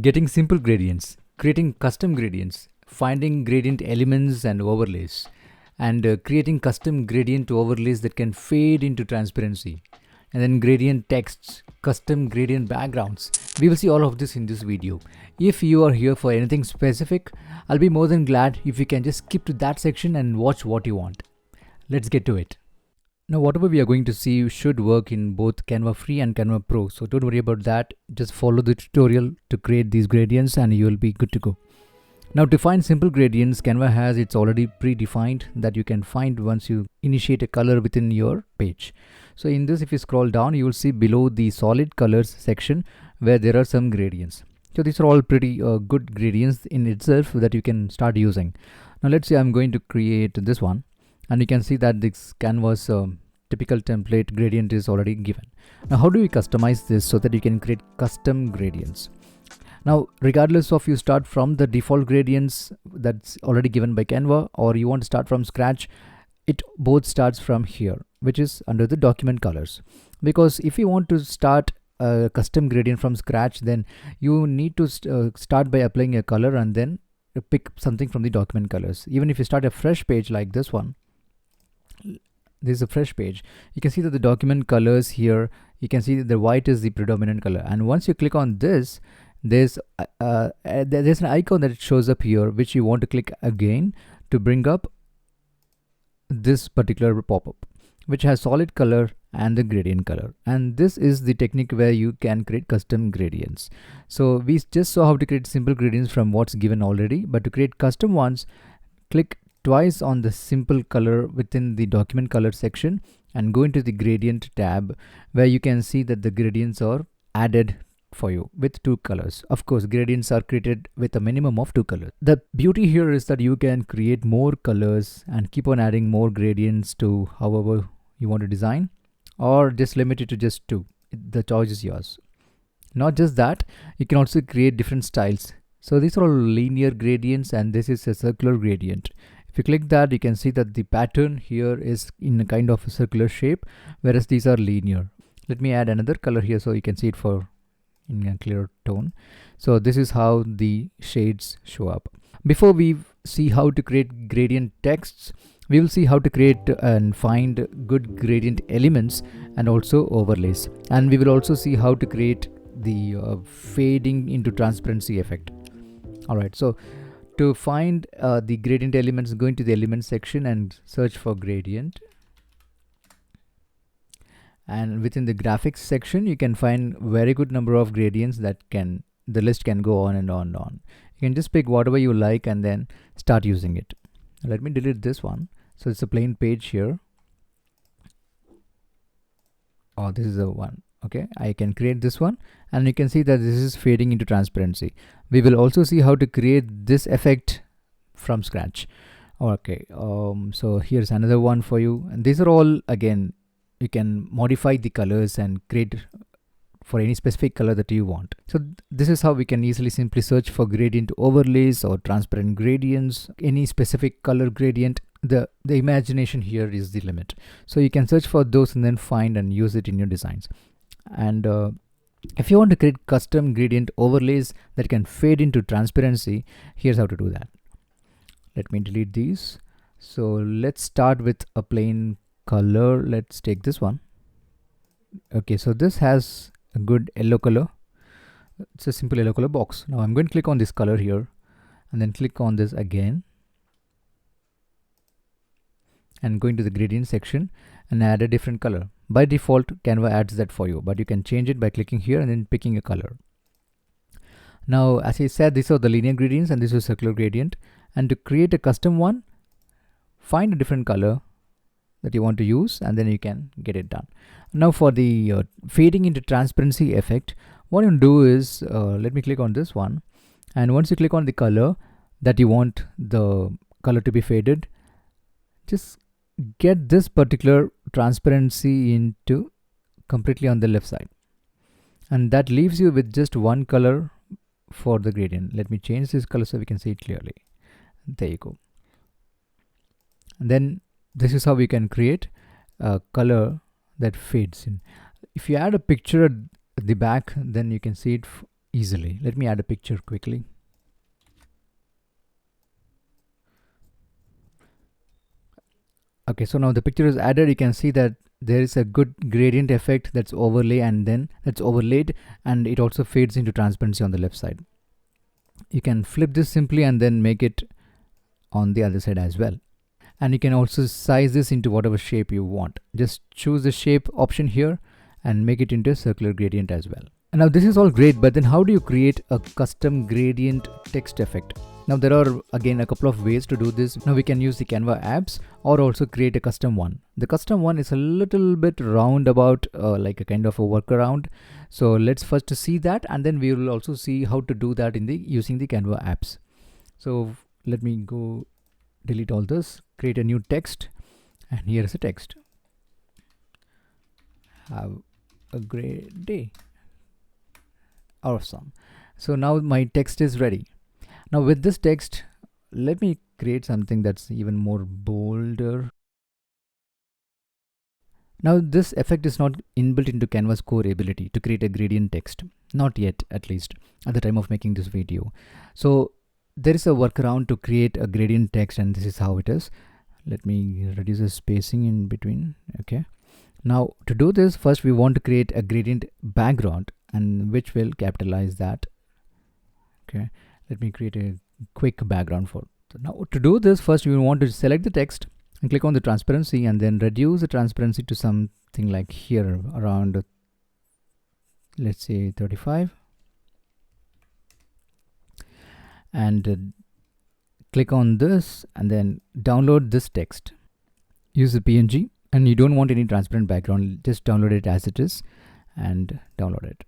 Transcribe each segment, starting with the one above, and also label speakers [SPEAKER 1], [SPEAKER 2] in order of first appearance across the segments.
[SPEAKER 1] Getting simple gradients, creating custom gradients, finding gradient elements and overlays, and creating custom gradient overlays that can fade into transparency, and then gradient texts, custom gradient backgrounds. We will see all of this in this video. If you are here for anything specific, I'll be more than glad if you can just skip to that section and watch what you want. Let's get to it. Now, whatever we are going to see should work in both Canva Free and Canva Pro, so don't worry about that. Just follow the tutorial to create these gradients and you will be good to go. Now, to find simple gradients, Canva has it's already predefined that you can find once you initiate a color within your page. So in this, if you scroll down, you will see below the solid colors section where there are some gradients. So these are all pretty good gradients in itself that you can start using. Now let's say I'm going to create this one. And you can see that this Canva's typical template gradient is already given. Now, how do we customize this so that you can create custom gradients? Now, regardless of you start from the default gradients that's already given by Canva, or you want to start from scratch, it both starts from here, which is under the document colors. Because if you want to start a custom gradient from scratch, then you need to start by applying a color and then pick something from the document colors. Even if you start a fresh page like this one, this is a fresh page, you can see that the document colors here, you can see that the white is the predominant color, and once you click on this, there's an icon that shows up here which you want to click again to bring up this particular pop-up which has solid color and the gradient color, and this is the technique where you can create custom gradients. So we just saw how to create simple gradients from what's given already, but to create custom ones, click twice on the simple color within the document color section and go into the gradient tab where you can see that the gradients are added for you with 2 colors. Of course, gradients are created with a minimum of 2 colors. The beauty here is that you can create more colors and keep on adding more gradients to however you want to design, or just limit it to just 2. The choice is yours. Not just that, you can also create different styles. So these are all linear gradients and this is a circular gradient. If you click that, you can see that the pattern here is in a kind of a circular shape, whereas these are linear. Let me add another color here so you can see it in a clearer tone. So this is how the shades show up. Before we see how to create gradient texts, we will see how to create and find good gradient elements and also overlays. And we will also see how to create the fading into transparency effect. Alright, so to find the gradient elements, go into the element section and search for gradient. And within the graphics section, you can find very good number of gradients that the list can go on and on and on. You can just pick whatever you like and then start using it. Let me delete this one. So it's a plain page here. Oh, this is the one. Okay, I can create this one and you can see that this is fading into transparency. We will also see how to create this effect from scratch. Okay, so here's another one for you, and these are all, again, you can modify the colors and create for any specific color that you want. So this is how we can easily simply search for gradient overlays or transparent gradients, any specific color gradient. The imagination here is the limit. So you can search for those and then find and use it in your designs. And if you want to create custom gradient overlays that can fade into transparency, here's how to do that. Let me delete these. So let's start with a plain color. Let's take this one. Okay, so this has a good yellow color. It's a simple yellow color box. Now I'm going to click on this color here and then click on this again and go into the gradient section and add a different color. By default, Canva adds that for you, but you can change it by clicking here and then picking a color. Now, as I said, these are the linear gradients and this is circular gradient. And to create a custom one, find a different color that you want to use and then you can get it done. Now for the fading into transparency effect, what you do is, let me click on this one. And once you click on the color that you want the color to be faded, just get this particular transparency into completely on the left side, and that leaves you with just one color for the gradient. Let me change this color so we can see it clearly. There you go. And then this is how we can create a color that fades in. If you add a picture at the back, then you can see it easily. Let me add a picture quickly. Okay, so now the picture is added. You can see that there is a good gradient effect that's overlay and then that's overlaid, and it also fades into transparency on the left side. You can flip this simply and then make it on the other side as well. And you can also size this into whatever shape you want. Just choose the shape option here and make it into a circular gradient as well. And now this is all great, but then how do you create a custom gradient text effect? Now there are again a couple of ways to do this. Now we can use the Canva apps or also create a custom one. The custom one is a little bit roundabout, like a kind of a workaround. So let's first see that, and then we will also see how to do that in the using the Canva apps. So let me go delete all this, create a new text, and here is a text. Have a great day. Awesome. So now my text is ready. Now with this text, let me create something that's even more bolder. Now this effect is not inbuilt into Canva's core ability to create a gradient text. Not yet, at least, at the time of making this video. So there is a workaround to create a gradient text, and this is how it is. Let me reduce the spacing in between. Okay. Now to do this, first we want to create a gradient background, and which will capitalize that. Okay, let me create a quick background for. So now to do this, first we want to select the text and click on the transparency, and then reduce the transparency to something like here around, let's say 35, and click on this and then download this text. Use the PNG, and you don't want any transparent background, just download it as it is and download it.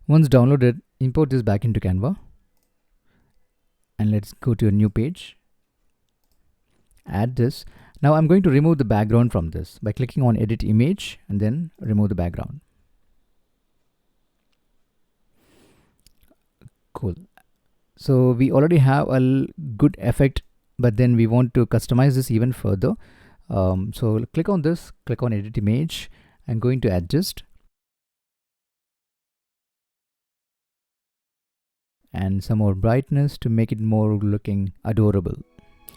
[SPEAKER 1] Once downloaded, import this back into Canva, and let's go to a new page, add this. Now I'm going to remove the background from this by clicking on edit image and then remove the background. Cool. So we already have a good effect, but then we want to customize this even further. So click on this, click on edit image, and going to adjust, and some more brightness to make it more looking adorable.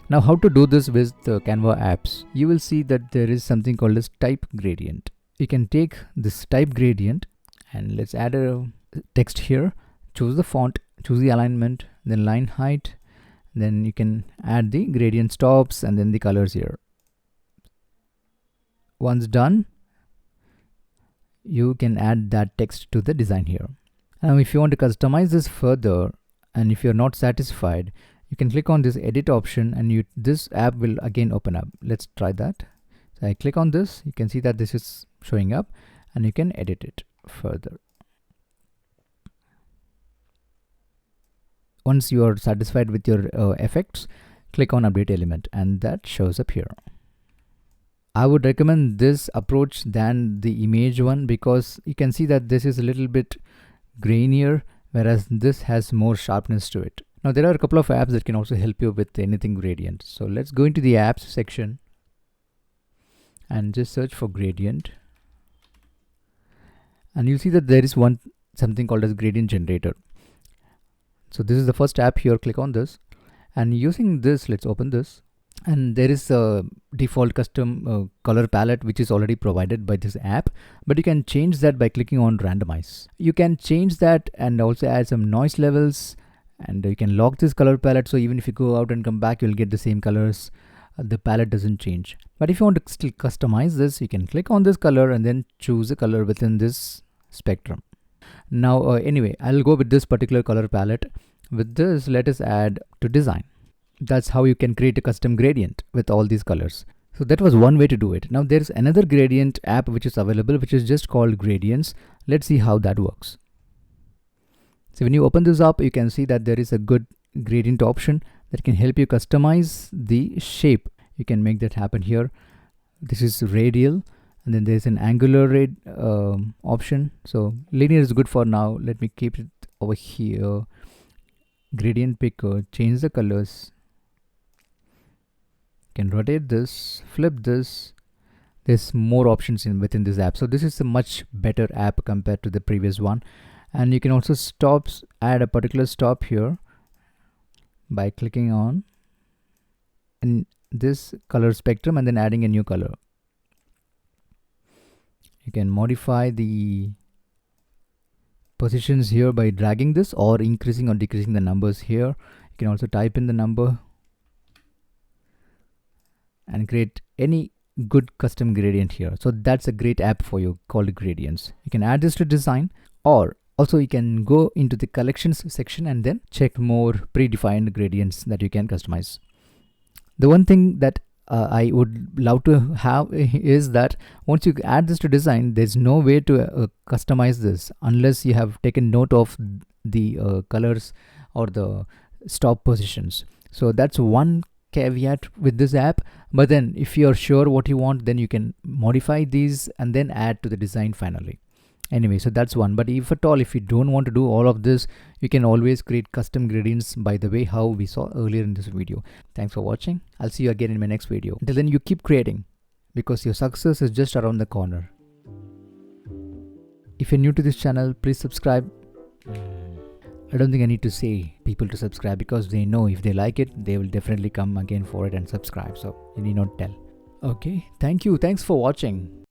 [SPEAKER 1] Now how to do this with the Canva apps? You will see that there is something called as type gradient. You can take this type gradient and let's add a text here, choose the font, choose the alignment, then line height, then you can add the gradient stops and then the colors here. Once done, you can add that text to the design here. Now if you want to customize this further, and if you're not satisfied, you can click on this edit option, and this app will again open up. Let's try that. So I click on this, you can see that this is showing up, and you can edit it further. Once you are satisfied with your effects, click on update element, and that shows up here. I would recommend this approach than the image one, because you can see that this is a little bit grainier, whereas this has more sharpness to it. Now there are a couple of apps that can also help you with anything gradient. So let's go into the apps section and just search for gradient, and you'll see that there is something called as gradient generator. So this is the first app here. Click on this, and using this, let's open this, and there is a default custom color palette which is already provided by this app, but you can change that by clicking on randomize. You can change that and also add some noise levels, and you can lock this color palette, so even if you go out and come back, you'll get the same colors. The palette doesn't change. But if you want to still customize this, you can click on this color and then choose a color within this spectrum. Now anyway, I'll go with this particular color palette. With this, let us add to design. That's how you can create a custom gradient with all these colors. So that was one way to do it. Now there's another gradient app which is available, which is just called gradients. Let's see how that works. So when you open this up, you can see that there is a good gradient option that can help you customize the shape. You can make that happen here. This is radial, and then there's an angular option. So linear is good for now. Let me keep it over here. Gradient picker, change the colors. Can rotate this, flip this, There's more options within this app. So this is a much better app compared to the previous one. And you can also add a particular stop here by clicking on in this color spectrum and then adding a new color. You can modify the positions here by dragging this, or increasing or decreasing the numbers here. You can also type in the number and create any good custom gradient here. So that's a great app for you called Gradients. You can add this to design, or also you can go into the collections section and then check more predefined gradients that you can customize. The one thing that I would love to have is that once you add this to design, there's no way to customize this unless you have taken note of the colors or the stop positions. So that's one caveat with this app. But then if you're sure what you want, then you can modify these and then add to the design finally. Anyway, so that's one. But if you don't want to do all of this, you can always create custom gradients by the way how we saw earlier in this video. Thanks for watching. I'll see you again in my next video. Until then, you keep creating, because your success is just around the corner. If you're new to this channel, please subscribe. I don't think I need to say people to subscribe, because they know if they like it, they will definitely come again for it and subscribe. So you need not tell. Okay, thank you. Thanks for watching.